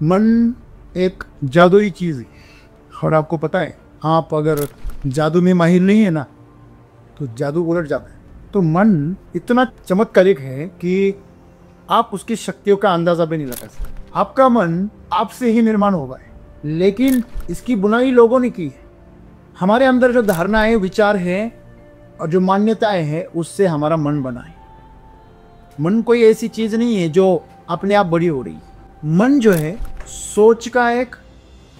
मन एक जादुई चीज़ है और आपको पता है, आप अगर जादू में माहिर नहीं है ना तो जादू उलट जाता है। तो मन इतना चमत्कारिक है कि आप उसकी शक्तियों का अंदाजा भी नहीं लगा सकते। आपका मन आपसे ही निर्माण होगा है, लेकिन इसकी बुनाई लोगों ने की है। हमारे अंदर जो धारणाएं, विचार है और जो मान्यताएं हैं, उससे हमारा मन बना है। मन कोई ऐसी चीज नहीं है जो अपने आप बड़ी हो रही है। मन जो है सोच का एक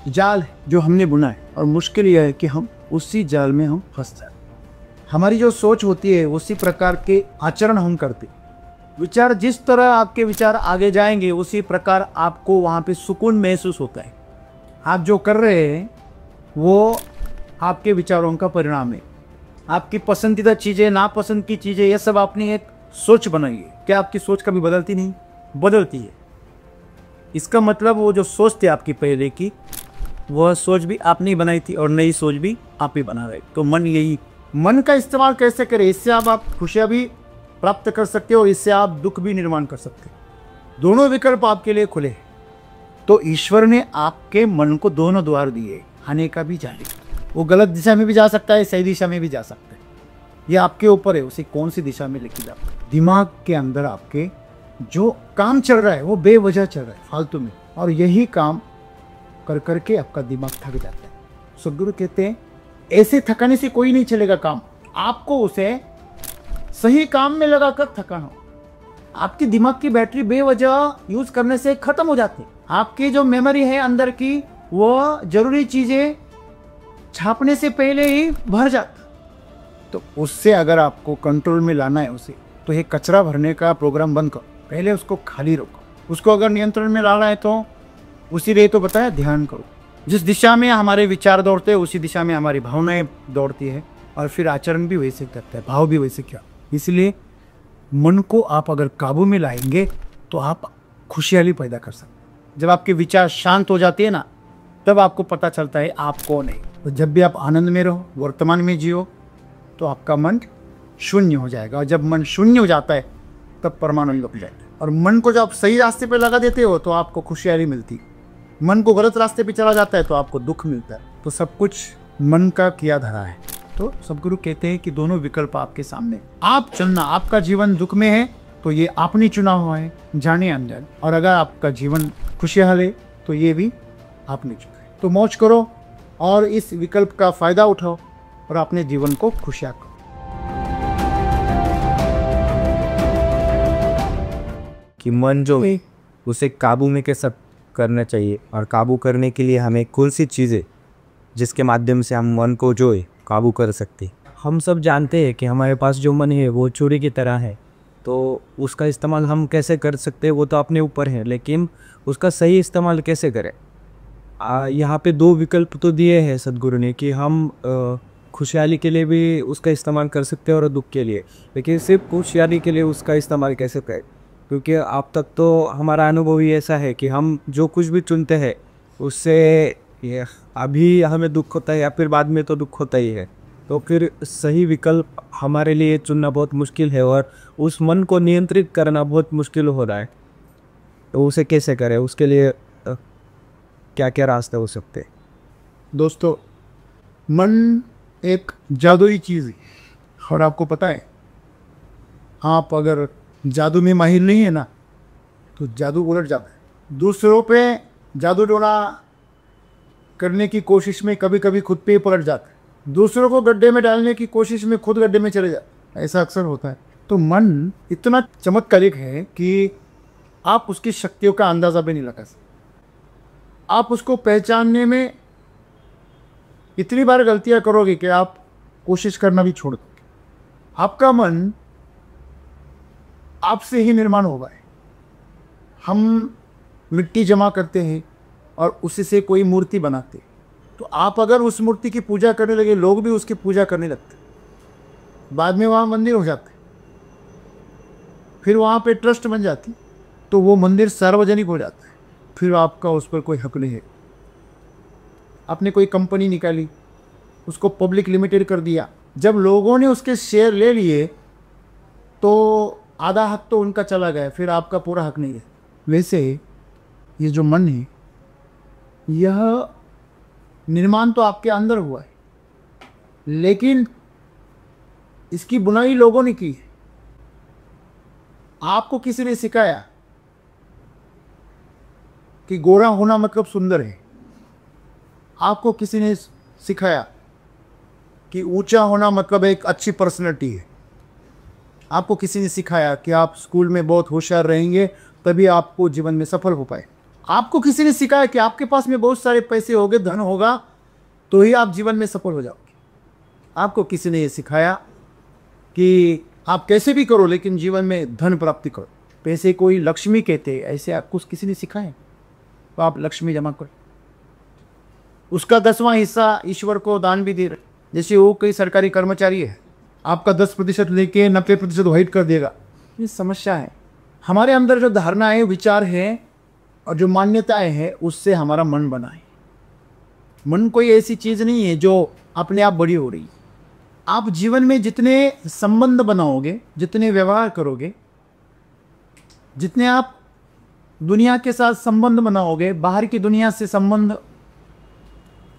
जाल है जो हमने बुना है, और मुश्किल यह है कि हम उसी जाल में हम फंसते हैं। हमारी जो सोच होती है उसी प्रकार के आचरण हम करते हैं। विचार जिस तरह आपके विचार आगे जाएंगे उसी प्रकार आपको वहाँ पे सुकून महसूस होता है। आप जो कर रहे हैं वो आपके विचारों का परिणाम है। आपकी पसंदीदा चीज़ें, नापसंद की चीज़ें, ये सब आपने एक सोच बनाई है। क्या आपकी सोच कभी बदलती नहीं? बदलती है। इसका मतलब वो जो सोच थी आपकी पहले की, वह सोच भी आपने बनाई थी और नई सोच भी आप ही बना रहे। तो मन का इस्तेमाल कैसे करें? इससे आप खुशियाँ भी प्राप्त कर सकते हो, इससे आप दुख भी निर्माण कर सकते हो। दोनों विकल्प आपके लिए खुले हैं। तो ईश्वर ने आपके मन को दोनों द्वार दिए, आने का भी, जाने का। वो गलत दिशा में भी जा सकता है, सही दिशा में भी जा सकता है। ये आपके ऊपर है, उसे कौन सी दिशा में लेके जाता है। दिमाग के अंदर आपके जो काम चल रहा है वो बेवजह चल रहा है, फालतू में, और यही काम कर करके आपका दिमाग थक जाता है। सदगुरु कहते हैं ऐसे थकाने से कोई नहीं चलेगा काम, आपको उसे सही काम में लगाकर थकाना हो। आपकी दिमाग की बैटरी बेवजह यूज करने से खत्म हो जाती है। आपकी जो मेमोरी है अंदर की, वो जरूरी चीजें छापने से पहले ही भर जाता। तो उससे अगर आपको कंट्रोल में लाना है उसे, तो ये कचरा भरने का प्रोग्राम बंद करो, पहले उसको खाली रखो। उसको अगर नियंत्रण में लाना है तो उसी लिए तो बताया, ध्यान करो। जिस दिशा में हमारे विचार दौड़ते हैं उसी दिशा में हमारी भावनाएं दौड़ती है, और फिर आचरण भी वैसे करता है, भाव भी वैसे क्या। इसलिए मन को आप अगर काबू में लाएंगे तो आप खुशहाली पैदा कर सकते हैं। जब आपके विचार शांत हो जाते हैं ना, तब आपको पता चलता है आप कौन है। तो जब भी आप आनंद में रहो, वर्तमान में जियो, तो आपका मन शून्य हो जाएगा। और जब मन शून्य हो जाता है तब परमानंद हो जाएगा। और मन को जब आप सही रास्ते पे लगा देते हो तो आपको खुशहाली मिलती। मन को गलत रास्ते पे चला जाता है तो आपको दुख मिलता है। तो सब कुछ मन का किया धरा है। तो सदगुरु कहते हैं कि दोनों विकल्प आपके सामने, आप चुनना। आपका जीवन दुख में है तो ये आपने चुना हुआ है, जाने अनजाने। और अगर आपका जीवन खुशहाल है तो ये भी आपने चुना है। तो मौज करो और इस विकल्प का फायदा उठाओ और अपने जीवन को खुशहाल करो। कि मन जो है उसे काबू में कैसे करना चाहिए, और काबू करने के लिए हमें कौन सी चीज़ें जिसके माध्यम से हम मन को जो है काबू कर सकते। हम सब जानते हैं कि हमारे पास जो मन है वो छुरी की तरह है, तो उसका इस्तेमाल हम कैसे कर सकते हैं वो तो अपने ऊपर है, लेकिन उसका सही इस्तेमाल कैसे करें। यहाँ पे दो विकल्प तो दिए हैं सदगुरु ने कि हम खुशहाली के लिए भी उसका इस्तेमाल कर सकते हैं और दुख के लिए, लेकिन सिर्फ खुशहाली के लिए उसका इस्तेमाल कैसे करें। क्योंकि अब तक तो हमारा अनुभव ही ऐसा है कि हम जो कुछ भी चुनते हैं उससे ये अभी हमें दुख होता है या फिर बाद में तो दुख होता ही है। तो फिर सही विकल्प हमारे लिए चुनना बहुत मुश्किल है, और उस मन को नियंत्रित करना बहुत मुश्किल हो रहा है। तो उसे कैसे करें, उसके लिए क्या क्या रास्ते हो सकते हैं? दोस्तों, मन एक जादुई चीज़ है और आपको पता है, आप अगर जादू में माहिर नहीं है ना तो जादू उलट जाता है। दूसरों पे जादू टोना करने की कोशिश में कभी कभी खुद पे ही पलट जाता है। दूसरों को गड्ढे में डालने की कोशिश में खुद गड्ढे में चले जाता है, ऐसा अक्सर होता है। तो मन इतना चमत्कारिक है कि आप उसकी शक्तियों का अंदाज़ा भी नहीं लगा सकते। आप उसको पहचानने में इतनी बार गलतियां करोगे कि आप कोशिश करना भी छोड़ दोगे। आपका मन आपसे ही निर्माण होगा है। हम मिट्टी जमा करते हैं और उसी से कोई मूर्ति बनाते हैं। तो आप अगर उस मूर्ति की पूजा करने लगे, लोग भी उसकी पूजा करने लगते, बाद में वहाँ मंदिर हो जाते, फिर वहाँ पे ट्रस्ट बन जाती, तो वो मंदिर सार्वजनिक हो जाता है। फिर आपका उस पर कोई हक नहीं है। आपने कोई कंपनी निकाली, उसको पब्लिक लिमिटेड कर दिया, जब लोगों ने उसके शेयर ले लिए तो आधा हक तो उनका चला गया, फिर आपका पूरा हक नहीं है। वैसे ये जो मन है यह निर्माण तो आपके अंदर हुआ है, लेकिन इसकी बुनाई लोगों ने की है। आपको किसी ने सिखाया कि गोरा होना मतलब सुंदर है। आपको किसी ने सिखाया कि ऊंचा होना मतलब एक अच्छी पर्सनैलिटी है। आपको किसी ने सिखाया कि आप स्कूल में बहुत होशियार रहेंगे तभी आपको जीवन में सफल हो पाए। आपको किसी ने सिखाया कि आपके पास में बहुत सारे पैसे होंगे, धन होगा, तो ही आप जीवन में सफल हो जाओगे। आपको किसी ने ये सिखाया कि आप कैसे भी करो लेकिन जीवन में धन प्राप्ति करो। पैसे कोई लक्ष्मी कहते हैं, ऐसे आपको किसी ने सिखाया तो आप लक्ष्मी जमा करो। उसका 10वां हिस्सा ईश्वर को दान भी दे रहे। जैसे वो कोई सरकारी कर्मचारी है, आपका 10% लेके 90% वाइट कर देगा। ये समस्या है। हमारे अंदर जो धारणाएं, विचार है और जो मान्यताएं हैं, उससे हमारा मन बना है। मन कोई ऐसी चीज़ नहीं है जो अपने आप बड़ी हो रही है। आप जीवन में जितने संबंध बनाओगे, जितने व्यवहार करोगे, जितने आप दुनिया के साथ संबंध बनाओगे, बाहर की दुनिया से संबंध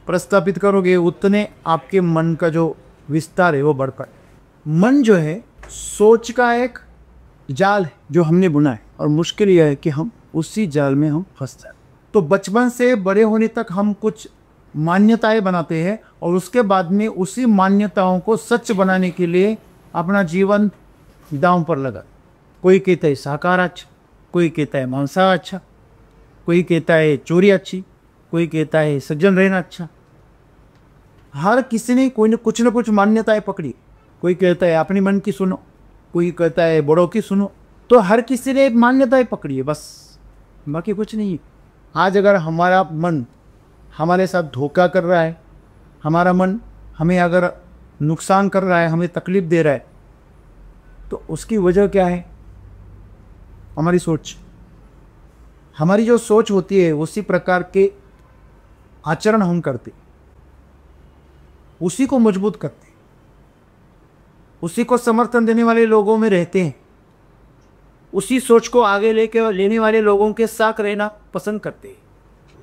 प्रस्थापित करोगे, उतने आपके मन का जो विस्तार है वो बढ़ता है। मन जो है सोच का एक जाल है जो हमने बुना है, और मुश्किल यह है कि हम उसी जाल में हम फंसते हैं। तो बचपन से बड़े होने तक हम कुछ मान्यताएं बनाते हैं और उसके बाद में उसी मान्यताओं को सच बनाने के लिए अपना जीवन दांव पर लगा। कोई कहता है शाकाहार अच्छा, कोई कहता है मांसाहार अच्छा, कोई कहता है चोरी अच्छी, कोई कहता है सज्जन रहना अच्छा। हर किसी ने कोई न कुछ मान्यताएं पकड़ी। कोई कहता है अपनी मन की सुनो, कोई कहता है बड़ों की सुनो। तो हर किसी ने मान्यताएं पकड़ी है, बस, बाकी कुछ नहीं। आज अगर हमारा मन हमारे साथ धोखा कर रहा है, हमारा मन हमें अगर नुकसान कर रहा है, हमें तकलीफ दे रहा है, तो उसकी वजह क्या है? हमारी सोच। हमारी जो सोच होती है उसी प्रकार के आचरण हम करते, उसी को मजबूत करते, उसी को समर्थन देने वाले लोगों में रहते हैं, उसी सोच को आगे लेने वाले लोगों के साथ रहना पसंद करते हैं।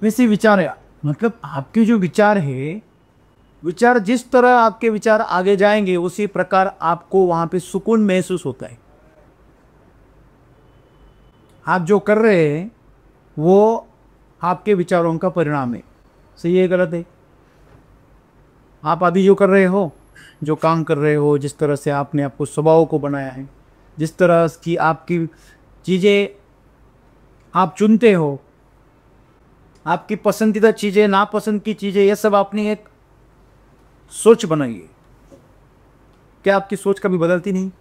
वैसे विचार है, मतलब आपके जो विचार है, विचार जिस तरह आपके विचार आगे जाएंगे उसी प्रकार आपको वहां पे सुकून महसूस होता है। आप जो कर रहे हैं वो आपके विचारों का परिणाम है। सही है गलत है? आप अभी जो कर रहे हो, जो काम कर रहे हो, जिस तरह से आपने आपको स्वभाव को बनाया है, जिस तरह की आपकी चीज़ें आप चुनते हो, आपकी पसंदीदा चीज़ें, नापसंद की चीज़ें, यह सब आपने एक सोच बनाई है। क्या आपकी सोच कभी बदलती नहीं?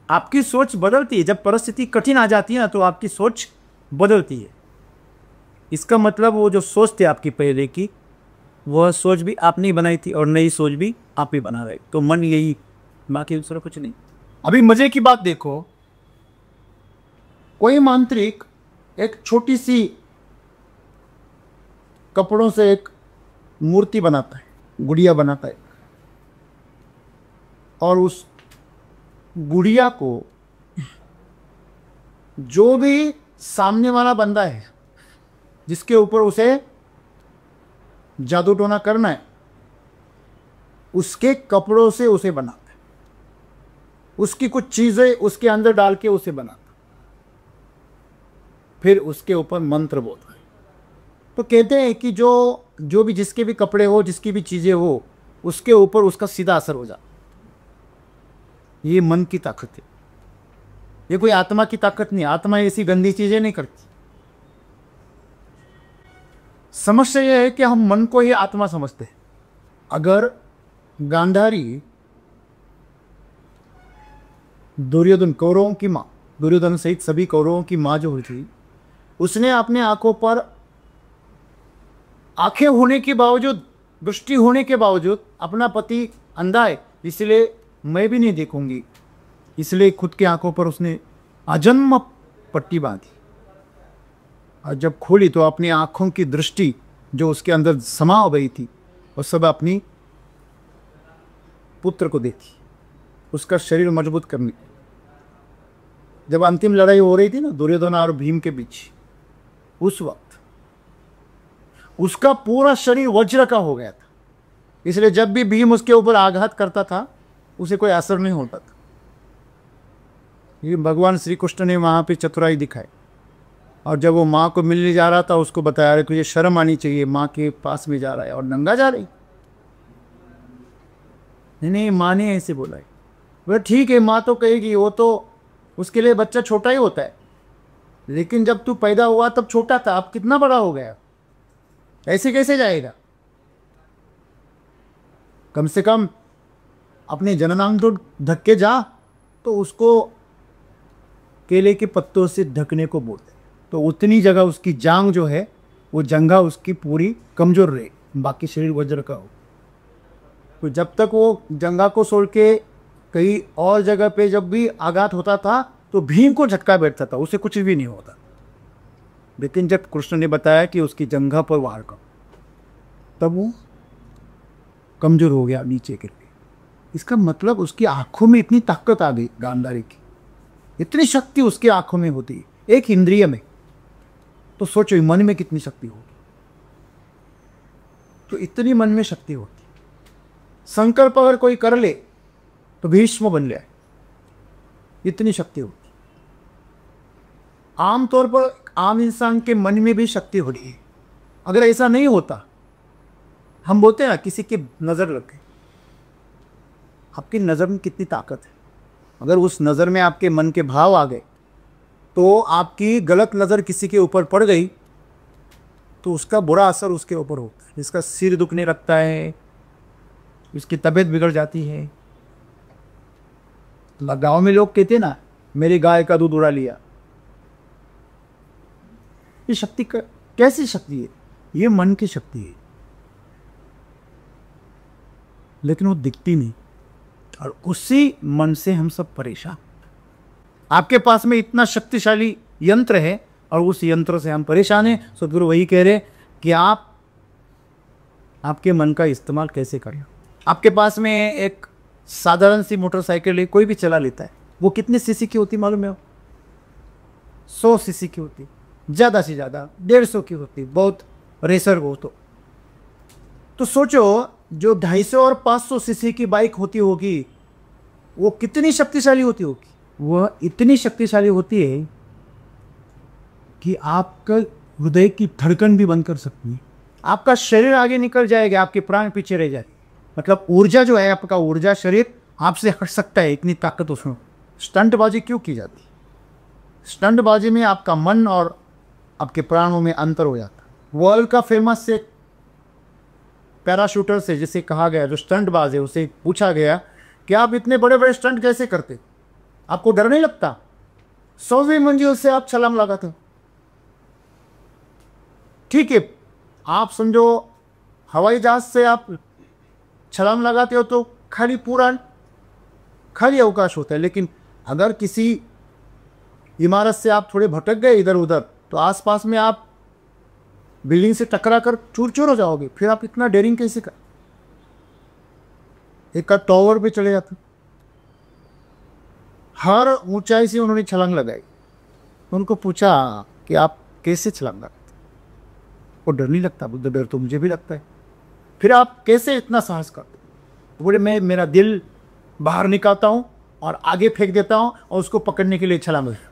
आपकी सोच बदलती है। जब परिस्थिति कठिन आ जाती है ना, तो आपकी सोच बदलती है। इसका मतलब वो जो सोच थी आपकी पहले की, वह सोच भी आपने ही बनाई थी और नई सोच भी आप ही बना रहे। तो मन यही, बाकी दूसरा कुछ नहीं। अभी मजे की बात देखो, कोई मांत्रिक एक छोटी सी कपड़ों से एक मूर्ति बनाता है, गुड़िया बनाता है, और उस गुड़िया को जो भी सामने वाला बंदा है जिसके ऊपर उसे जादू टोना करना है, उसके कपड़ों से उसे बनाता है, उसकी कुछ चीजें उसके अंदर डाल के उसे बनाता, फिर उसके ऊपर मंत्र बोलता है। तो कहते हैं कि जो भी, जिसके भी कपड़े हो, जिसकी भी चीजें हो, उसके ऊपर उसका सीधा असर हो जाता। ये मन की ताकत है, ये कोई आत्मा की ताकत नहीं। आत्मा ऐसी गंदी चीजें नहीं करती। समस्या यह है कि हम मन को ही आत्मा समझते हैं। अगर गांधारी दुर्योधन, कौरवों की माँ, दुर्योधन सहित सभी कौरवों की माँ जो हुई थी, उसने अपने आंखों पर आंखें होने के बावजूद, दृष्टि होने के बावजूद, अपना पति अंधा है इसलिए मैं भी नहीं देखूंगी, इसलिए खुद की आंखों पर उसने अजन्म पट्टी बांधी, और जब खोली तो अपनी आंखों की दृष्टि जो उसके अंदर समा हो गई थी, वो सब अपनी पुत्र को देती, उसका शरीर मजबूत करने। जब अंतिम लड़ाई हो रही थी ना दुर्योधन और भीम के बीच, उस वक्त उसका पूरा शरीर वज्र का हो गया था, इसलिए जब भी भीम उसके ऊपर आघात करता था उसे कोई असर नहीं होता था। ये भगवान श्री कृष्ण ने वहाँ पे चतुराई दिखाई। और जब वो माँ को मिलने जा रहा था उसको बताया रहे तुझे शर्म आनी चाहिए, माँ के पास में जा रहा है और नंगा जा रही। नहीं, माँ ने ऐसे बोला है। वह ठीक है, माँ तो कहेगी, वो तो उसके लिए बच्चा छोटा ही होता है, लेकिन जब तू पैदा हुआ तब छोटा था, अब कितना बड़ा हो गया, ऐसे कैसे जाएगा। कम से कम अपने जननांग तो ढक के जा, तो उसको केले के पत्तों से ढकने को बोलते, तो उतनी जगह उसकी जांग जो है वो जंघा उसकी पूरी कमजोर रहे, बाकी शरीर वज्र का हो। तो जब तक वो जंघा को छोड़ के कहीं और जगह पे जब भी आघात होता था तो भीम को झटका बैठता था, उसे कुछ भी नहीं होता। लेकिन जब कृष्ण ने बताया कि उसकी जंघा पर वार कर, तब वो कमजोर हो गया, नीचे गिर गई। इसका मतलब उसकी आंखों में इतनी ताकत आ गई, गांधारी की इतनी शक्ति उसकी आंखों में होती है, एक इंद्रिय में। तो सोचो मन में कितनी शक्ति होगी। तो इतनी मन में शक्ति होती, संकल्प अगर कोई कर ले तो भीष्म बन जाए, इतनी शक्ति होती। आमतौर पर आम इंसान के मन में भी शक्ति हो रही है। अगर ऐसा नहीं होता, हम बोलते हैं ना किसी की नजर लग गई, आपकी नजर में कितनी ताकत है। अगर उस नजर में आपके मन के भाव आ गए, तो आपकी गलत नजर किसी के ऊपर पड़ गई तो उसका बुरा असर उसके ऊपर होता है। जिसका सिर दुखने लगता है, उसकी तबीयत बिगड़ जाती है। गाँव में लोग कहते ना, मेरी गाय का दूध उड़ा लिया। ये शक्ति कैसी शक्ति है? ये मन की शक्ति है, लेकिन वो दिखती नहीं, और उसी मन से हम सब परेशान। आपके पास में इतना शक्तिशाली यंत्र है और उस यंत्र से हम परेशान हैं। सदगुरु वही कह रहे कि आप आपके मन का इस्तेमाल कैसे करें। आपके पास में एक साधारण सी मोटरसाइकिल है, कोई भी चला लेता है, वो कितने सीसी की होती मालूम है? 100 सीसी की होती, ज़्यादा से ज़्यादा 150 की होती, बहुत रेसर हो तो सोचो जो 250 और 500 सीसी की बाइक होती होगी वो कितनी शक्तिशाली होती होगी। वह इतनी शक्तिशाली होती है कि आपका हृदय की धड़कन भी बंद कर सकती है, आपका शरीर आगे निकल जाएगा, आपके प्राण पीछे रह जाए। मतलब ऊर्जा जो है, आपका ऊर्जा शरीर आपसे हट सकता है, इतनी ताकत उसमें। स्टंटबाजी क्यों की जाती? स्टंटबाजी में आपका मन और आपके प्राणों में अंतर हो जाता। वर्ल्ड का फेमस से पैराशूटर से जिसे कहा गया, जो स्टंटबाज है, उसे पूछा गया कि आप इतने बड़े बड़े स्टंट कैसे करते, आपको डर नहीं लगता? 100वीं मंजिल से आप छलांग लगाते हो। ठीक है, आप समझो हवाई जहाज से आप छलांग लगाते हो तो खाली अवकाश होता है, लेकिन अगर किसी इमारत से आप थोड़े भटक गए इधर उधर तो आसपास में आप बिल्डिंग से टकरा कर चूर चूर हो जाओगे। फिर आप इतना डेयरिंग कैसे कर? एक का टावर पे चले जाते, हर ऊंचाई से उन्होंने छलांग लगाई। उनको पूछा कि आप कैसे छलांग लगाते? वो डर नहीं लगता? बुद्ध डर तो मुझे भी लगता है। फिर आप कैसे इतना साहस करते? बोले मैं मेरा दिल बाहर निकालता हूँ और आगे फेंक देता हूँ और उसको पकड़ने के लिए छलांग लगाता।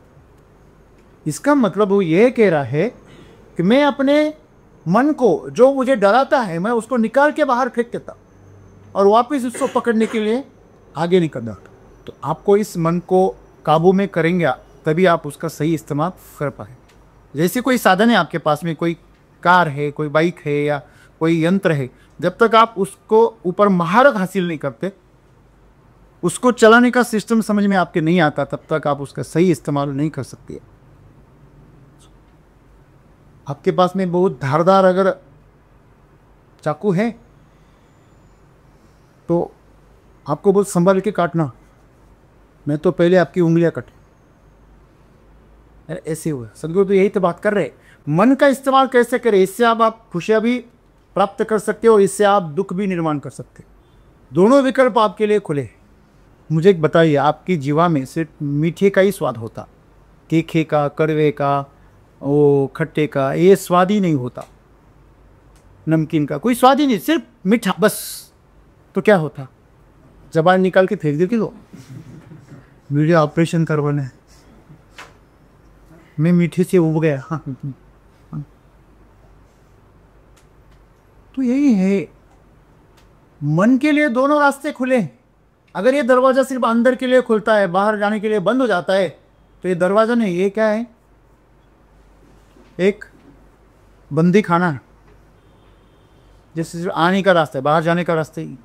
इसका मतलब वो ये कह रहा है कि मैं अपने मन को जो मुझे डराता है मैं उसको निकाल के बाहर फेंक देता और वापस उसको पकड़ने के लिए आगे निकल जाता। तो आपको इस मन को काबू में करेंगे तभी आप उसका सही इस्तेमाल कर पाए। जैसे कोई साधन है आपके पास में, कोई कार है, कोई बाइक है या कोई यंत्र है, जब तक आप उसको ऊपर महारत हासिल नहीं करते, उसको चलाने का सिस्टम समझ में आपके नहीं आता, तब तक आप उसका सही इस्तेमाल नहीं कर सकते। आपके पास में बहुत धारदार अगर चाकू है तो आपको बहुत संभाल के काटना, मैं तो पहले आपकी उंगलियां कटे। ऐसे हुआ। सदगुरु तो यही तो बात कर रहे, मन का इस्तेमाल कैसे करें। इससे आप खुशियां भी प्राप्त कर सकते हो और इससे आप दुख भी निर्माण कर सकते हो। दोनों विकल्प आपके लिए खुले हैं। मुझे एक बताइए, आपकी जीवा में सिर्फ मीठे का ही स्वाद होता, तीखे का, कड़वे का, वो खट्टे का, ये स्वाद ही नहीं होता। नमकीन का कोई स्वाद ही नहीं, सिर्फ मीठा बस। तो क्या होता, जबान निकाल के फेंक देती लो, वीडियो ऑपरेशन करवाने, मैं मीठे से उब गया। हाँ। तो यही है, मन के लिए दोनों रास्ते खुले हैं। अगर ये दरवाज़ा सिर्फ अंदर के लिए खुलता है, बाहर जाने के लिए बंद हो जाता है, तो ये दरवाज़ा नहीं, ये क्या है, एक बंदी खाना है। जैसे सिर्फ आने का रास्ता है, बाहर जाने का रास्ता ही।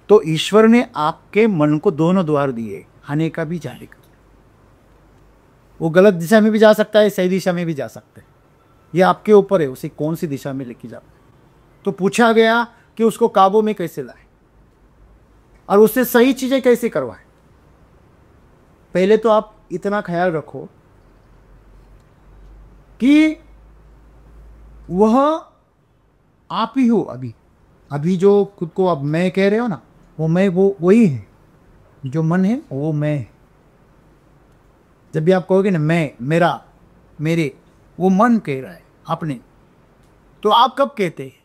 तो ईश्वर ने आपके मन को दोनों द्वार दिए, आने का भी जाने का। वो गलत दिशा में भी जा सकता है, सही दिशा में भी जा सकता है, ये आपके ऊपर है उसे कौन सी दिशा में लेके जाता है। तो पूछा गया कि उसको काबू में कैसे लाए और उससे सही चीजें कैसे करवाएं। पहले तो आप इतना ख्याल रखो कि वह आप ही हो। अभी जो खुद को आप मैं कह रहे हो ना, वो मैं वो वही है, जो मन है वो मैं है। जब भी आप कहोगे ना मैं, मेरा, मेरे, वो मन कह रहा है अपने। तो आप कब कहते हैं,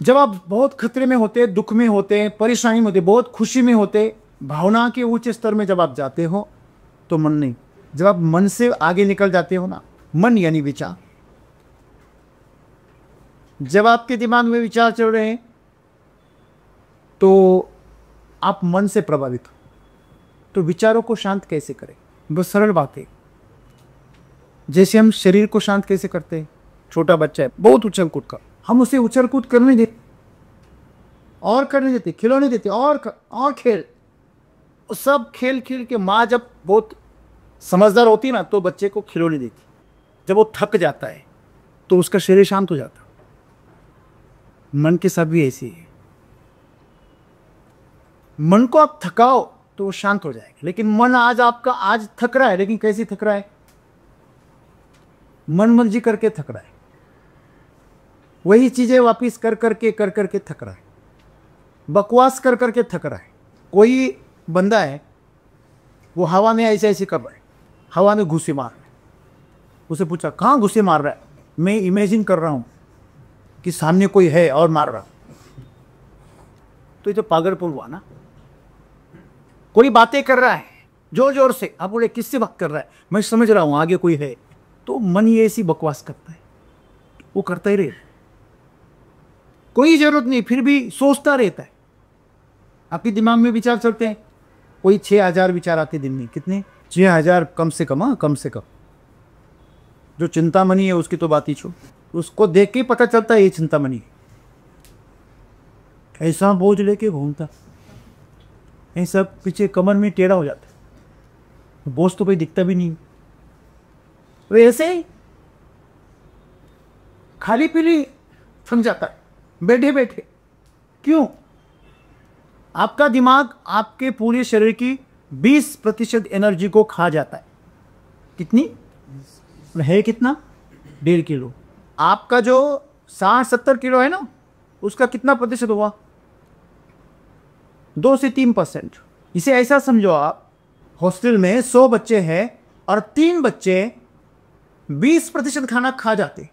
जब आप बहुत खतरे में होते, दुख में होते, परेशानी में होते, बहुत खुशी में होते, भावना के ऊंचे स्तर में जब आप जाते हो तो मन नहीं। जब आप मन से आगे निकल जाते हो ना, मन यानी विचार, जब आपके दिमाग में विचार चल रहे हैं तो आप मन से प्रभावित हो। तो विचारों को शांत कैसे करें, बस सरल बात है। जैसे हम शरीर को शांत कैसे करते हैं, छोटा बच्चा है बहुत उछल कूद का, हम उसे उछल कूद करने देते और करने देते, खिलौने देते और खेल, सब खेल खेल के माँ जब बहुत समझदार होती ना तो बच्चे को खिलौने देती। जब वो थक जाता है तो उसका शरीर शांत हो जाता। मन के साथ भी ऐसी है, मन को आप थकाओ तो वो शांत हो जाएगा। लेकिन मन आपका आज थक रहा है, लेकिन कैसे थक रहा है, मन मर्जी करके थक रहा है, वही चीजें वापिस कर करके थक रहा है, बकवास कर करके थक रहा है। कोई बंदा है वो हवा में ऐसे ऐसे कर रहा है, हवा में घुसे मार रहा है, उसे पूछा कहाँ घुसे मार रहा है, मैं इमेजिन कर रहा हूं कि सामने कोई है और मार रहा। तो ये तो पागलपन हुआ ना। कोई बातें कर रहा है जोर जोर से, आप बोले किससे बात कर रहा है, मैं समझ रहा हूं आगे कोई है। तो मन ये ऐसी बकवास करता है, वो करता ही रहे, कोई जरूरत नहीं, फिर भी सोचता रहता है। आपके दिमाग में विचार चलते हैं, कोई 6000 विचार आते दिन में, कितने 6000 कम से कम। हाँ कम से कम। जो चिंतामणि है उसकी तो बात ही छोड़, उसको देख के पता चलता है ये चिंतामणि है। ऐसा बोझ लेके घूमता, ऐसा पीछे कमर में टेढ़ा हो जाता है, बोझ तो कोई दिखता भी नहीं। वैसे ही खाली पीली थक जाता है बैठे बैठे। क्यों? आपका दिमाग आपके पूरे शरीर की 20% एनर्जी को खा जाता है। कितनी है, कितना 1.5 किलो। आपका जो 60-70 किलो है ना, उसका कितना प्रतिशत हुआ, 2 से 3%। इसे ऐसा समझो, आप हॉस्टल में 100 बच्चे हैं और 3 बच्चे 20% खाना खा जाते।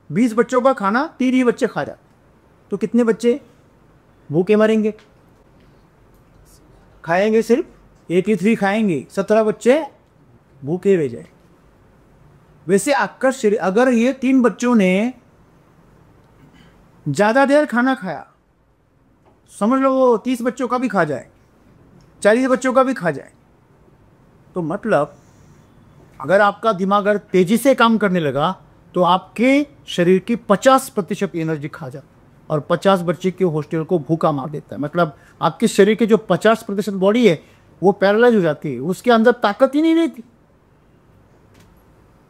20 बच्चों का खाना 3 ही बच्चे खा जाते, तो कितने बच्चे भूखे मरेंगे? खाएंगे सिर्फ 83 खाएंगे, 17 बच्चे भूखे रह जाए। वैसे आपका शरीर, अगर ये 3 बच्चों ने ज्यादा देर खाना खाया, समझ लो वो 30 बच्चों का भी खा जाए, 40 बच्चों का भी खा जाए, तो मतलब अगर आपका दिमाग अगर तेजी से काम करने लगा तो आपके शरीर की 50% एनर्जी खा जाता और 50 बच्चे के हॉस्टल को भूखा मार देता है। मतलब आपके शरीर की जो 50% बॉडी है वो पैरालाइज हो जाती है, उसके अंदर ताकत ही नहीं रहती।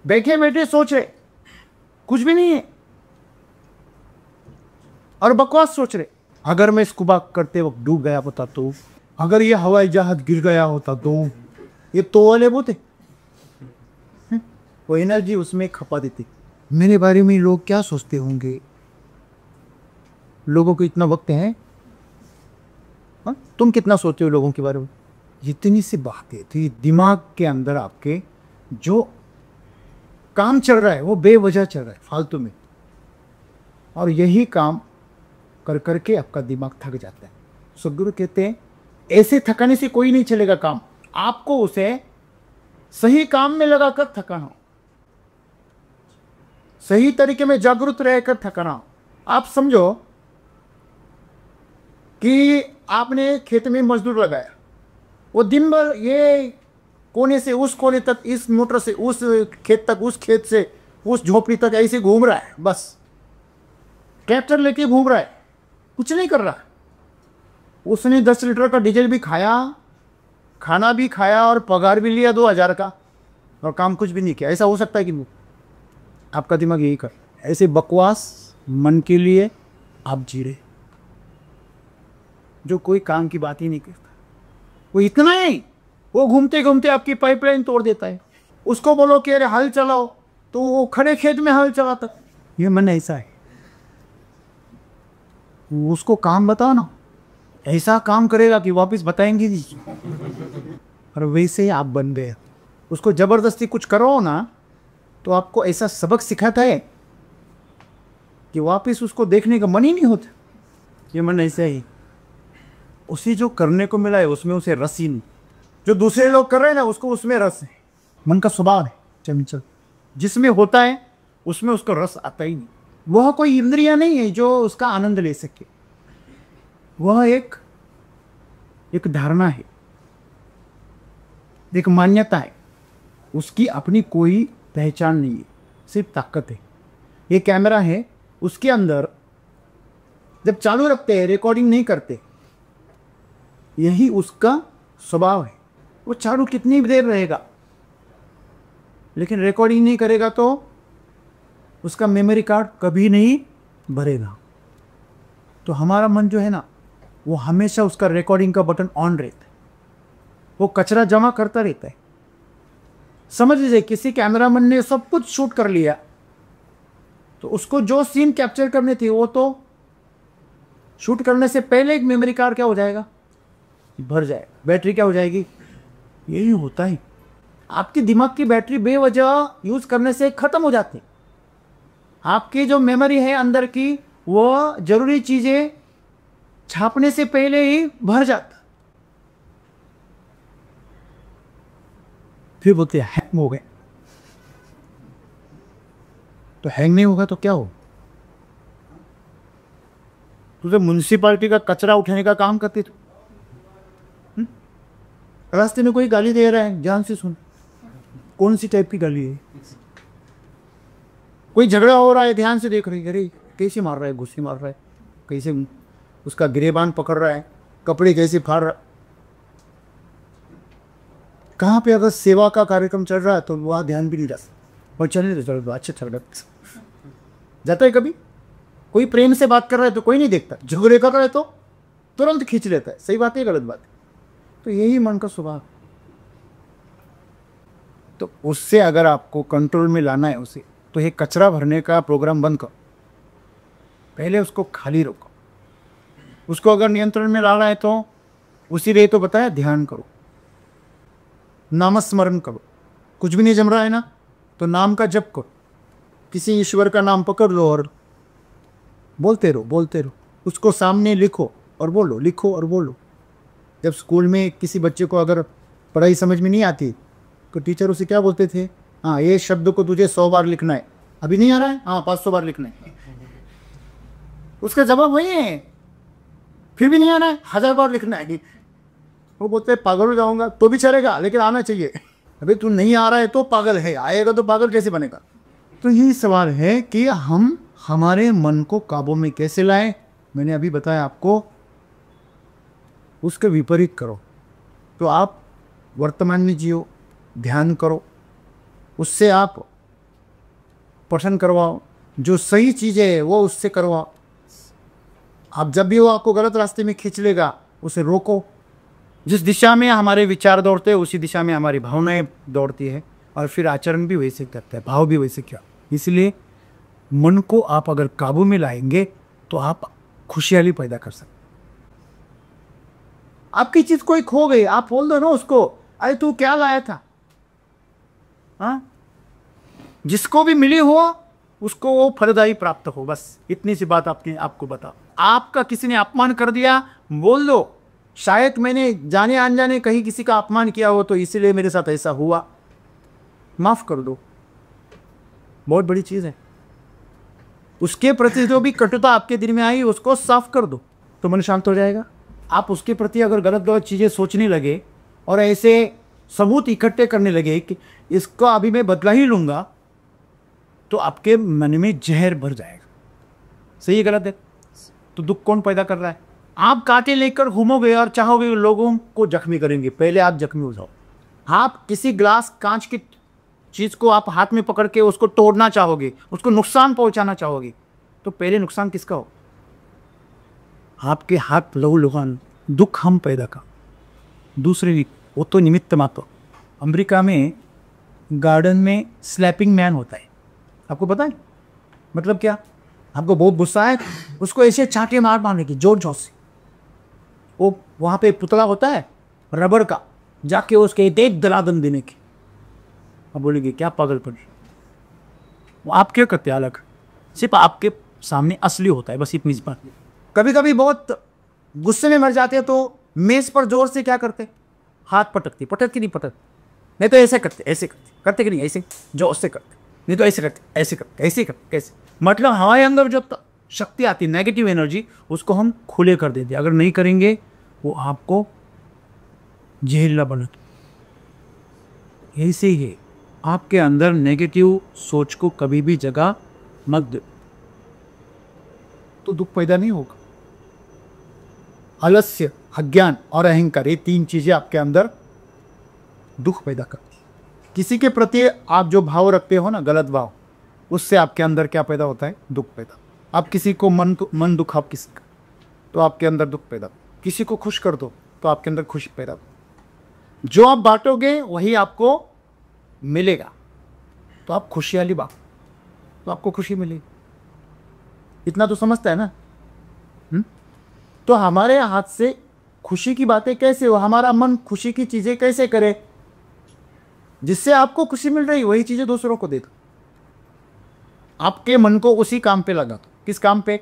बैठे बैठे सोच रहे, कुछ भी नहीं है, और बकवास सोच रहे। अगर मैं स्कूबा करते वक्त डूब गया होता तो, अगर ये हवाई जहाज गिर गया होता तो, ये तो वाले बोते वो एनर्जी उसमें खपा देती। मेरे बारे में लोग क्या सोचते होंगे, लोगों को इतना वक्त है? हाँ? तुम कितना सोचते हो लोगों के बारे में? इतनी सी बातें थी दिमाग के अंदर, आपके जो काम चल रहा है वो बेवजह चल रहा है, फालतू में। और यही काम कर करके आपका दिमाग थक जाता है। सदगुरु कहते हैं ऐसे थकाने से कोई नहीं चलेगा काम, आपको उसे सही काम में लगाकर थकाना हो, सही तरीके में जागरूक रहकर थकाना हो। आप समझो कि आपने खेत में मजदूर लगाया, वो दिन भर ये कोने से उस कोने तक, इस मोटर से उस खेत तक, उस खेत से उस झोपड़ी तक ऐसे घूम रहा है, बस ट्रैक्टर लेके घूम रहा है, कुछ नहीं कर रहा। उसने 10 लीटर का डीजल भी खाया, खाना भी खाया और पगार भी लिया 2000 का, और काम कुछ भी नहीं किया। ऐसा हो सकता है कि नहीं? आपका दिमाग यही कर, ऐसे बकवास मन के लिए आप जी रहे, जो कोई काम की बात ही नहीं करता। वो इतना ही, वो घूमते घूमते आपकी पाइपलाइन तोड़ देता है। उसको बोलो कि अरे हल चलाओ, तो वो खड़े खेत में हल चलाता। ये मन ऐसा है, उसको काम बताओ ना, ऐसा काम करेगा कि वापस बताएंगे नहीं। और वैसे ही आप बन गए, उसको जबरदस्ती कुछ करो ना तो आपको ऐसा सबक सिखाता है कि वापस उसको देखने का मन ही नहीं होता। ये मन ऐसा ही, उसी जो करने को मिला है उसमें उसे रस ही नहीं, जो दूसरे लोग कर रहे हैं ना उसको उसमें रस है। मन का स्वभाव है चंचल, जिसमें होता है उसमें उसको रस आता ही नहीं। वह कोई इंद्रिया नहीं है जो उसका आनंद ले सके, वह एक धारणा है, एक मान्यता है, उसकी अपनी कोई पहचान नहीं है, सिर्फ ताकत है। ये कैमरा है, उसके अंदर जब चालू रखते हैं, रिकॉर्डिंग नहीं करते, यही उसका स्वभाव है। वो चालू कितनी देर रहेगा, लेकिन रिकॉर्डिंग नहीं करेगा तो उसका मेमोरी कार्ड कभी नहीं भरेगा। तो हमारा मन जो है ना, वो हमेशा उसका रिकॉर्डिंग का बटन ऑन रहता है, वो कचरा जमा करता रहता है। समझ लीजिए किसी कैमरामैन ने सब कुछ शूट कर लिया, तो उसको जो सीन कैप्चर करने थे वो तो शूट करने से पहले एक मेमोरी कार्ड क्या हो जाएगा, भर जाएगा, बैटरी क्या हो जाएगी। यही होता है, आपकी दिमाग की बैटरी बेवजह यूज करने से खत्म हो जाती है। आपकी जो मेमोरी है अंदर की, वो जरूरी चीजें छापने से पहले ही भर जाता, फिर बोलते हैंग हो गए। तो हैंग नहीं होगा तो क्या हो? तुझे म्युनिसिपालिटी का कचरा उठाने का काम करती थी, रास्ते में कोई गाली दे रहा है, ध्यान से सुन, कौन सी टाइप की गाली है। कोई झगड़ा हो रहा है, ध्यान से देख रही है, अरे कैसे मार रहा है, गुस्से मार रहा है, कैसे उसका गिरेबान पकड़ रहा है, कपड़े कैसे फाड़ रहा। कहाँ पे अगर सेवा का कार्यक्रम चल रहा है तो वहाँ ध्यान भी नहीं जाता, और चलने चलो अच्छा चल रहा जाता है। कभी कोई प्रेम से बात कर रहा है तो कोई नहीं देखता, झगड़े कर रहा है तो तुरंत खींच लेता है। सही बात है, गलत बात है? तो यही मन का स्वभाव। तो उससे अगर आपको कंट्रोल में लाना है उसे, तो ये कचरा भरने का प्रोग्राम बंद करो, पहले उसको खाली रखो। उसको अगर नियंत्रण में लाना है तो उसी रहे तो बताया, ध्यान करो, नामस्मरण करो। कुछ भी नहीं जम रहा है ना, तो नाम का जप करो, किसी ईश्वर का नाम पकड़ लो और बोलते रहो। उसको सामने लिखो और बोलो, लिखो और बोलो। जब स्कूल में किसी बच्चे को अगर पढ़ाई समझ में नहीं आती तो टीचर उसे क्या बोलते थे, हाँ ये शब्द को तुझे 100 बार लिखना है, अभी नहीं आ रहा है, हाँ 500 बार लिखना है। उसका जवाब वही है, फिर भी नहीं आ रहा है, 1000 बार लिखना है। वो बोलते हैं पागल हो जाऊंगा तो भी चलेगा, लेकिन आना चाहिए। अभी तू नहीं आ रहा है तो पागल है, आएगा तो पागल कैसे बनेगा? तो यही सवाल है कि हम हमारे मन को काबू में कैसे लाएं। मैंने अभी बताया आपको, उसके विपरीत करो। तो आप वर्तमान में जियो, ध्यान करो, उससे आप पठन करवाओ, जो सही चीज़ें है वो उससे करवाओ। आप जब भी वो आपको गलत रास्ते में खींच लेगा, उसे रोको। जिस दिशा में हमारे विचार दौड़ते हैं उसी दिशा में हमारी भावनाएं दौड़ती है, और फिर आचरण भी वैसे करता है, भाव भी वैसे क्या। इसलिए मन को आप अगर काबू में लाएंगे तो आप खुशहाली पैदा कर सकते। आपकी चीज कोई खो गई, आप बोल दो ना उसको, अरे तू क्या लाया था, हाँ? जिसको भी मिली हो उसको वो फलदायी प्राप्त हो। बस इतनी सी बात आपको बता। आपका किसी ने अपमान कर दिया, बोल दो शायद मैंने जाने अनजाने कहीं किसी का अपमान किया हो तो इसीलिए मेरे साथ ऐसा हुआ, माफ कर दो। बहुत बड़ी चीज है। उसके प्रति जो भी कटुता आपके दिल में आई उसको साफ कर दो तो मन शांत हो जाएगा। आप उसके प्रति अगर गलत गलत चीजें सोचने लगे और ऐसे सबूत इकट्ठे करने लगे कि इसका अभी मैं बदला ही लूंगा, तो आपके मन में जहर भर जाएगा। सही है गलत है? तो दुख कौन पैदा कर रहा है? आप कांटे लेकर घूमोगे और चाहोगे लोगों को जख्मी करेंगे, पहले आप जख्मी हो जाओ। आप किसी ग्लास कांच की चीज को आप हाथ में पकड़ के उसको तोड़ना चाहोगे, उसको नुकसान पहुंचाना चाहोगे, तो पहले नुकसान किसका हो? आपके हाथ लहू लुहान, दुख हम पैदा कर, दूसरे वो तो निमित्त मात्र। अमेरिका में गार्डन में स्लैपिंग मैन होता है, आपको पता है मतलब क्या? आपको बहुत गुस्सा है, उसको ऐसे चांटे मार मारने की जोर जोर से। वो वहाँ पे पुतला होता है रबर का, जाके उसके एक दलादन देने की। अब बोलेंगे क्या पागलपन, वो आप क्या करते हैं अलग, सिर्फ आपके सामने असली होता है, बस इतनी सी बात। कभी कभी बहुत गुस्से में मर जाते हैं तो मेज पर जोर से क्या करते, हाथ पटकती, पटकती नहीं पटक, नहीं तो ऐसे करते, ऐसे करते कि नहीं, ऐसे जोर से करते, नहीं तो ऐसे करते, ऐसे करते, ऐसे करते, कैसे मतलब हमारे अंदर जो शक्ति आती है नेगेटिव एनर्जी, उसको हम खुले कर देते। अगर नहीं करेंगे वो आपको जहरीला बना। ऐसे ही आपके अंदर नेगेटिव सोच को कभी भी जगह मत दो, तो दुख पैदा नहीं होगा। आलस्य, अज्ञान और अहंकार, ये तीन चीजें आपके अंदर दुख पैदा करती है। किसी के प्रति आप जो भाव रखते हो ना, गलत भाव, उससे आपके अंदर क्या पैदा होता है? दुख पैदा। आप किसी को मन दुखाओ किसी का, तो आपके अंदर दुख पैदा। किसी को खुश कर दो तो आपके अंदर खुशी पैदा। जो आप बांटोगे वही आपको मिलेगा। तो आप खुशी वाली बात, तो आपको खुशी मिलेगी। इतना तो समझता है ना? तो हमारे हाथ से खुशी की बातें कैसे हो? हमारा मन खुशी की चीजें कैसे करे? जिससे आपको खुशी मिल रही वही चीजें दूसरों को दे दो। आपके मन को उसी काम पे लगा दो। किस काम पे?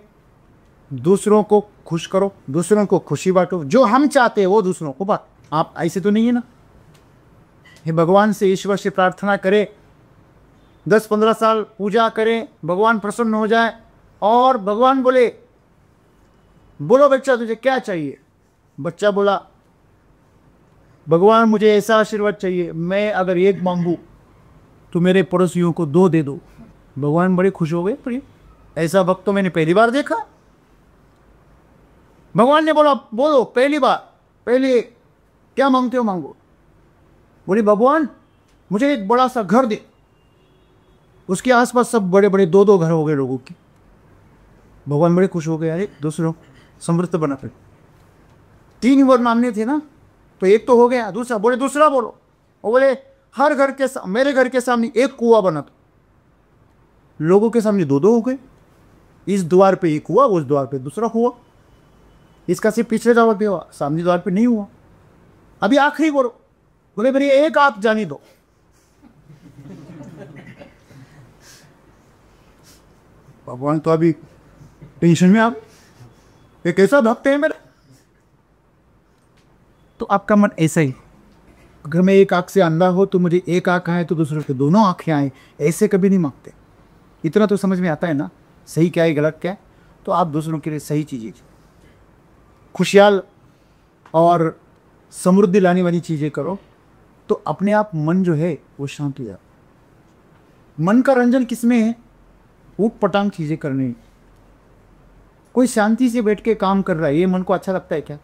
दूसरों को खुश करो, दूसरों को खुशी बांटो। जो हम चाहते हैं वो दूसरों को बांट। आप ऐसे तो नहीं है ना? हे भगवान से, ईश्वर से प्रार्थना करें, 10-15 साल पूजा करें, भगवान प्रसन्न हो जाए और भगवान बोले, बोलो बच्चा तुझे क्या चाहिए? बच्चा बोला, भगवान मुझे ऐसा आशीर्वाद चाहिए, मैं अगर एक मांगू तो मेरे पड़ोसियों को 2 दे दो। भगवान बड़े खुश हो गए। पर ऐसा वक्त तो मैंने पहली बार देखा। भगवान ने बोला, बोलो पहली बार, पहले क्या मांगते हो मांगो। बोले, भगवान मुझे एक बड़ा सा घर दे। उसके आसपास सब बड़े बड़े 2-2 घर हो गए लोगों के। भगवान बड़े खुश हो गए, अरे दूसरों समृद्ध बना। फिर 3 वर मांगने थे ना, तो एक तो हो गया, दूसरा बोले, दूसरा बोलो। वो बोले, हर घर के मेरे घर के सामने एक कुआं बना दो। लोगों के सामने 2-2 हो गए। इस द्वार पे एक हुआ, उस द्वार पे दूसरा हुआ। इसका सिर्फ पिछले द्वार पे हुआ, सामने द्वार पे नहीं हुआ। अभी आखिरी बोलो। बोले, मेरी एक आंख जानी दो। भगवान तो अभी टेंशन में, आप एक ऐसा भक्त है मेरा। तो आपका मन ऐसा ही, अगर मैं एक आंख से अंधा हो तो मुझे एक आंख आए तो दूसरों के 2 आंखें आए, ऐसे कभी नहीं मांगते। इतना तो समझ में आता है ना, सही क्या है गलत क्या है। तो आप दूसरों के लिए सही चीजें, खुशहाल और समृद्धि लाने वाली चीजें करो, तो अपने आप मन जो है वो शांत हो जाता। मन का रंजन किसमें है? ऊट पटांग चीजें करने। कोई शांति से बैठ के काम कर रहा है, ये मन को अच्छा लगता है क्या?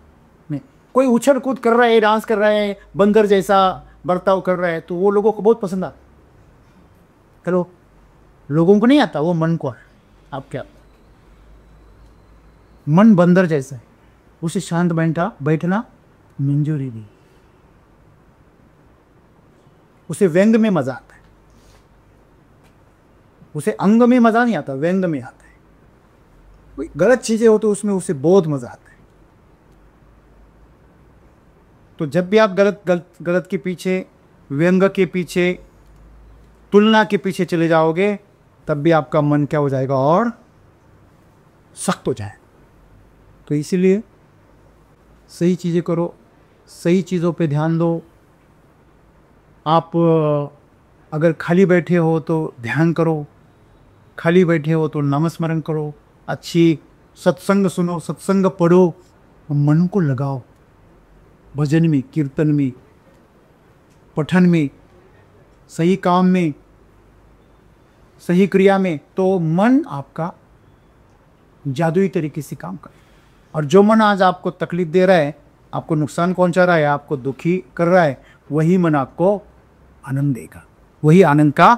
नहीं। कोई उछल कूद कर रहा है, डांस कर रहा है, बंदर जैसा बर्ताव कर रहा है, तो वो लोगों को बहुत पसंद आता। चलो, लोगों को नहीं आता, वो मन को है। आप क्या, मन बंदर जैसा है, उसे शांत बैठना मंजूरी नहीं। उसे व्यंग में मजा आता है, उसे अंग में मजा नहीं आता, व्यंग में आता है। कोई गलत चीजें हो तो उसमें उसे बहुत मजा आता है। तो जब भी आप गलत के पीछे, व्यंग के पीछे, तुलना के पीछे चले जाओगे, तब भी आपका मन क्या हो जाएगा और सख्त हो जाए। तो इसीलिए सही चीज़ें करो, सही चीज़ों पे ध्यान दो। आप अगर खाली बैठे हो तो ध्यान करो, खाली बैठे हो तो नामस्मरण करो, अच्छी सत्संग सुनो, सत्संग पढ़ो, मन को लगाओ भजन में, कीर्तन में, पठन में, सही काम में, सही क्रिया में, तो मन आपका जादुई तरीके से काम करे। और जो मन आज आपको तकलीफ दे रहा है, आपको नुकसान पहुंचा रहा है, आपको दुखी कर रहा है, वही मन आपको आनंद देगा, वही आनंद का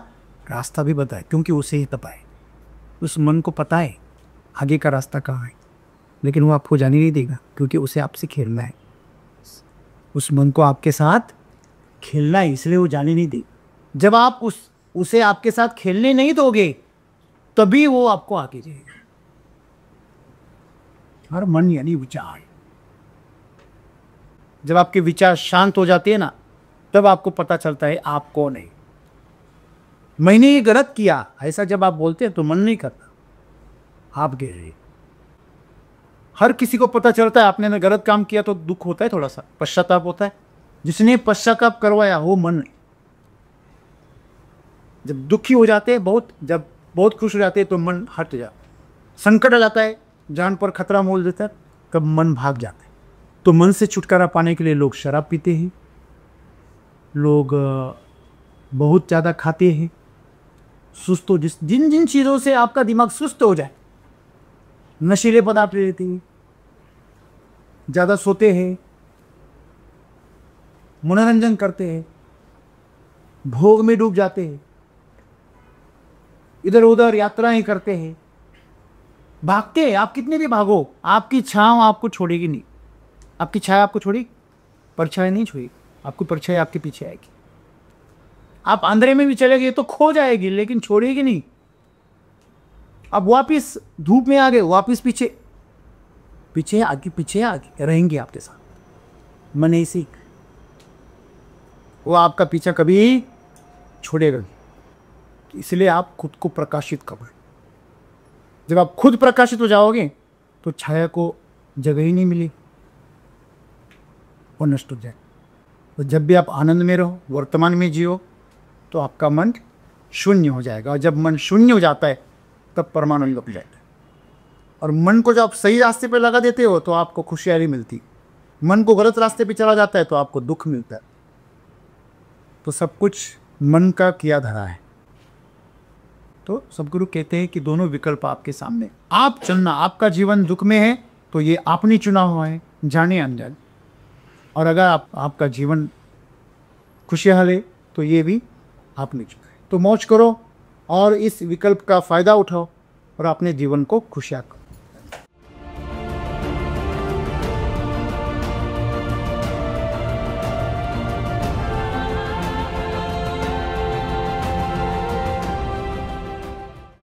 रास्ता भी बताए, क्योंकि उसे ही तपाए। उस मन को पता है आगे का रास्ता कहाँ है, लेकिन वो आपको जाने नहीं देगा, क्योंकि उसे आपसे खेलना है। उस मन को आपके साथ खेलना है, इसलिए वो जाने नहीं देगा। जब आप उसे आपके साथ खेलने नहीं दोगे, तभी वो आपको आगे जाएगा। हर मन यानी विचार। जब आपके विचार शांत हो जाते हैं ना, तब आपको पता चलता है आप कौन है। मैंने ये गलत किया, ऐसा जब आप बोलते हैं तो मन नहीं करता, आप गिर रहे। हर किसी को पता चलता है आपने गलत काम किया तो दुख होता है, थोड़ा सा पश्चाताप होता है। जिसने पश्चाताप करवाया वो मन है। जब दुखी हो जाते हैं बहुत, जब बहुत खुश हो जाते हैं तो मन हट जाता है। संकट आ जाता है, जान पर खतरा मोल देता है, तब मन भाग जाता है। तो मन से छुटकारा पाने के लिए लोग शराब पीते हैं, लोग बहुत ज़्यादा खाते हैं, सुस्त हो, जिन जिन चीज़ों से आपका दिमाग सुस्त हो जाए, नशीले पदार्थ लेते हैं, ज़्यादा सोते हैं, मनोरंजन करते हैं, भोग में डूब जाते हैं, इधर उधर यात्राएं करते हैं, भागते हैं। आप कितने भी भागो, आपकी छांव आपको छोड़ेगी नहीं। आपकी छाया आपको छोड़ेगी, परछाई नहीं छोड़ेगी। आपकी परछाई आपके पीछे आएगी। आप अंधेरे में भी चले गए तो खो जाएगी, लेकिन छोड़ेगी नहीं। अब वापिस धूप में आ गए, वापिस पीछे पीछे आगे रहेंगे आपके साथ। मन ऐसी, वो आपका पीछा कभी छोड़ेगा नहीं। इसलिए आप खुद को प्रकाशित करो। जब आप खुद प्रकाशित हो जाओगे तो छाया को जगह ही नहीं मिली, वो नष्ट हो जाए। तो जब भी आप आनंद में रहो, वर्तमान में जियो, तो आपका मन शून्य हो जाएगा। और जब मन शून्य हो जाता है तब परमानंद हो जाता है। और मन को जब आप सही रास्ते पे लगा देते हो तो आपको खुशहाली मिलती। मन को गलत रास्ते पे चला जाता है तो आपको दुख मिलता है। तो सब कुछ मन का किया धरा है। तो सदगुरु कहते हैं कि दोनों विकल्प आपके सामने, आप चुनना। आपका जीवन दुख में है तो ये आपने चुना हुआ है, जाने अनजाने। और अगर आपका जीवन खुशहाल है तो ये भी आपने चुना है। तो मौज करो और इस विकल्प का फ़ायदा उठाओ और अपने जीवन को खुशहाल करो।